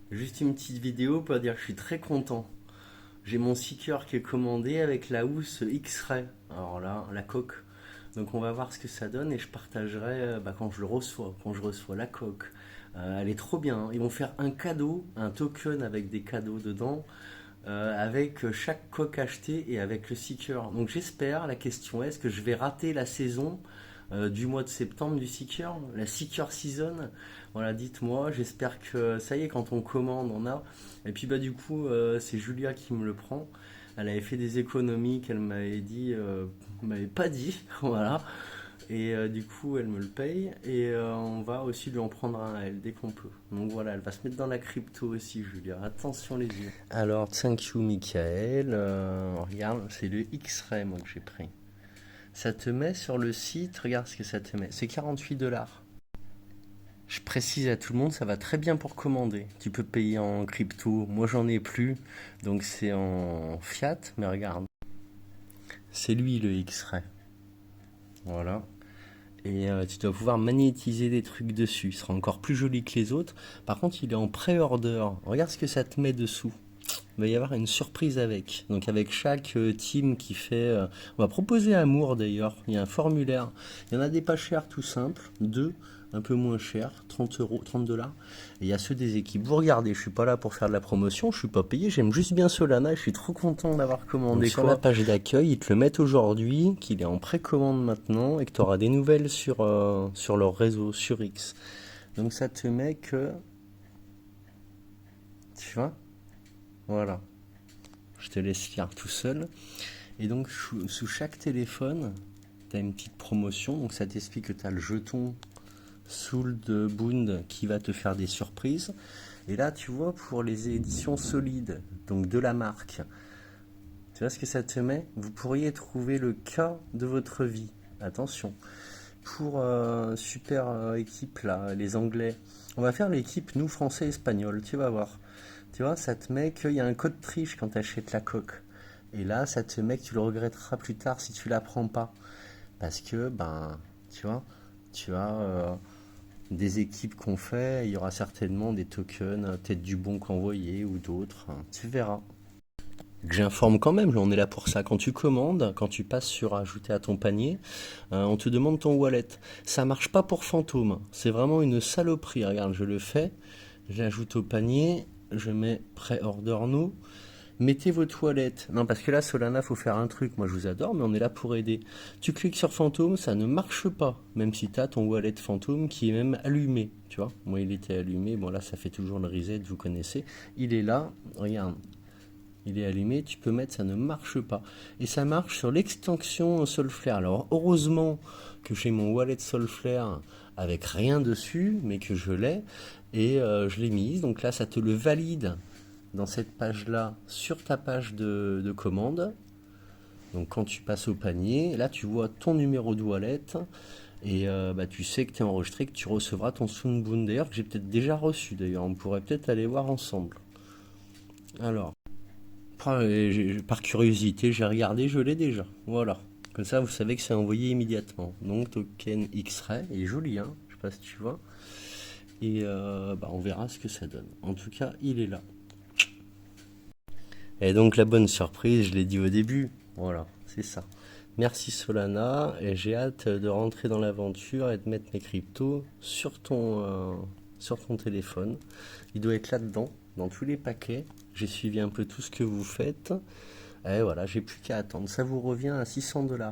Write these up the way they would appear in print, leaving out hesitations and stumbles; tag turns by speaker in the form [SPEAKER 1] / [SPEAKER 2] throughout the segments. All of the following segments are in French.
[SPEAKER 1] Juste une petite vidéo pour dire que je suis très content. J'ai mon seeker qui est commandé avec la housse X-Ray. Alors là, la coque. Donc on va voir ce que ça donne et je partagerai quand je le reçois, quand je reçois la coque. Elle est trop bien, hein. Ils vont faire un cadeau, un token avec des cadeaux dedans, avec chaque coque achetée et avec le seeker. Donc j'espère, la question est, est-ce que je vais rater la saison du mois de septembre du Seeker, la Seeker Season. Voilà, dites-moi, j'espère que ça y est, quand on commande, on a. Et puis du coup, c'est Julia qui me le prend. Elle avait fait des économies qu'elle m'avait dit, m'avait pas dit, voilà. Et du coup, elle me le paye et on va aussi lui en prendre un à elle dès qu'on peut. Donc voilà, elle va se mettre dans la crypto aussi, Julia. Attention les yeux. Alors, thank you, Michael. Regarde, c'est le X-Ray moi que j'ai pris. Ça te met sur le site, regarde ce que ça te met. C'est 48 $. Je précise à tout le monde, ça va très bien pour commander. Tu peux payer en crypto. Moi, j'en ai plus. Donc, c'est en fiat. Mais regarde. C'est lui le X-Ray. Voilà. Et tu dois pouvoir magnétiser des trucs dessus. Il sera encore plus joli que les autres. Par contre, il est en pré-order. Regarde ce que ça te met dessous. Il va y avoir une surprise avec. Donc avec chaque team qui fait... on va proposer Amour d'ailleurs. Il y a un formulaire. Il y en a des pas chers tout simples. Deux, un peu moins chers. 30 euros, 30 $. Et il y a ceux des équipes. Vous regardez, je suis pas là pour faire de la promotion. Je suis pas payé. J'aime juste bien Solana. Et je suis trop content d'avoir commandé. Donc, sur la page d'accueil, ils te le mettent aujourd'hui. Qu'il est en précommande maintenant. Et que tu auras des nouvelles sur leur réseau, sur X. Donc ça te met que... Tu vois? Voilà. Je te laisse lire tout seul. Et donc, sous chaque téléphone, tu as une petite promotion. Donc, ça t'explique que tu as le jeton Soul de Bound qui va te faire des surprises. Et là, tu vois, pour les éditions solides, donc de la marque, tu vois ce que ça te met? Vous pourriez trouver le cas de votre vie. Attention. Pour super équipe, là, les Anglais. On va faire l'équipe, nous, Français, Espagnols. Tu vas voir. Tu vois, ça te met qu'il y a un code triche quand tu achètes la coque. Et là, ça te met que tu le regretteras plus tard si tu la prends pas. Parce que, tu vois, tu as des équipes qu'on fait, il y aura certainement des tokens, peut-être du bon qu'envoyer ou d'autres, hein. Tu verras. J'informe quand même, on est là pour ça. Quand tu commandes, quand tu passes sur ajouter à ton panier, on te demande ton wallet. Ça marche pas pour Fantôme. C'est vraiment une saloperie. Regarde, je le fais. J'ajoute au panier. Je mets pré-order nous. Mettez vos toilettes. Non, parce que là, Solana, faut faire un truc. Moi, je vous adore, mais on est là pour aider. Tu cliques sur Fantôme, ça ne marche pas. Même si tu as ton wallet Fantôme qui est même allumé. Tu vois, moi, il était allumé. Bon, là, ça fait toujours le reset, vous connaissez. Il est là. Regarde. Il est allumé, tu peux mettre, ça ne marche pas. Et ça marche sur l'extension Solflare. Alors, heureusement que j'ai mon wallet Solflare avec rien dessus, mais que je l'ai. Et je l'ai mise. Donc là, ça te le valide dans cette page-là sur ta page de commande. Donc quand tu passes au panier, là tu vois ton numéro de wallet et tu sais que tu es enregistré, que tu recevras ton Sunboon d'ailleurs, que j'ai peut-être déjà reçu d'ailleurs. On pourrait peut-être aller voir ensemble. Alors, par curiosité, j'ai regardé, je l'ai déjà. Voilà. Comme ça, vous savez que c'est envoyé immédiatement. Donc token X-Ray, il est joli, hein, je sais pas si tu vois. Et on verra ce que ça donne. En tout cas, il est là. Et donc la bonne surprise, je l'ai dit au début, voilà, c'est ça. Merci Solana, et j'ai hâte de rentrer dans l'aventure et de mettre mes cryptos sur ton téléphone. Il doit être là-dedans, dans tous les paquets. J'ai suivi un peu tout ce que vous faites. Et voilà, j'ai plus qu'à attendre. Ça vous revient à 600 $.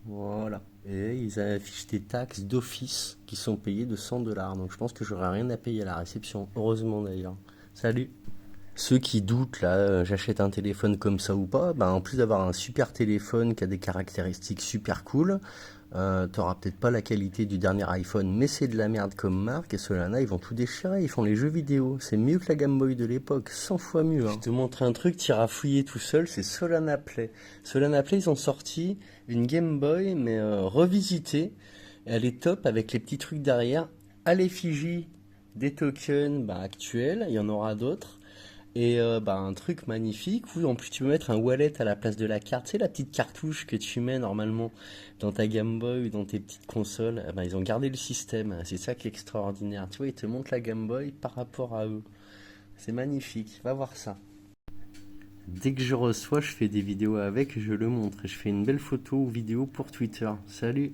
[SPEAKER 1] Voilà. Et ils affichent des taxes d'office qui sont payées de 100 $. Donc je pense que j'aurai rien à payer à la réception. Heureusement d'ailleurs. Salut! Ceux qui doutent, là, j'achète un téléphone comme ça ou pas, en plus d'avoir un super téléphone qui a des caractéristiques super cool, t'auras peut-être pas la qualité du dernier iPhone, mais c'est de la merde comme marque, et Solana, ils vont tout déchirer, ils font les jeux vidéo. C'est mieux que la Game Boy de l'époque, 100 fois mieux, hein. Je te montre un truc, t'iras fouiller tout seul, c'est Solana Play. Solana Play, ils ont sorti une Game Boy, mais revisitée. Elle est top avec les petits trucs derrière, à l'effigie des tokens actuels, il y en aura d'autres. Et un truc magnifique où en plus tu peux mettre un wallet à la place de la carte. C'est la petite cartouche que tu mets normalement dans ta Game Boy ou dans tes petites consoles. Ils ont gardé le système. C'est ça qui est extraordinaire. Tu vois, ils te montrent la Game Boy par rapport à eux. C'est magnifique, va voir ça. Dès que je reçois, je fais des vidéos avec, je le montre et je fais une belle photo ou vidéo pour Twitter. Salut!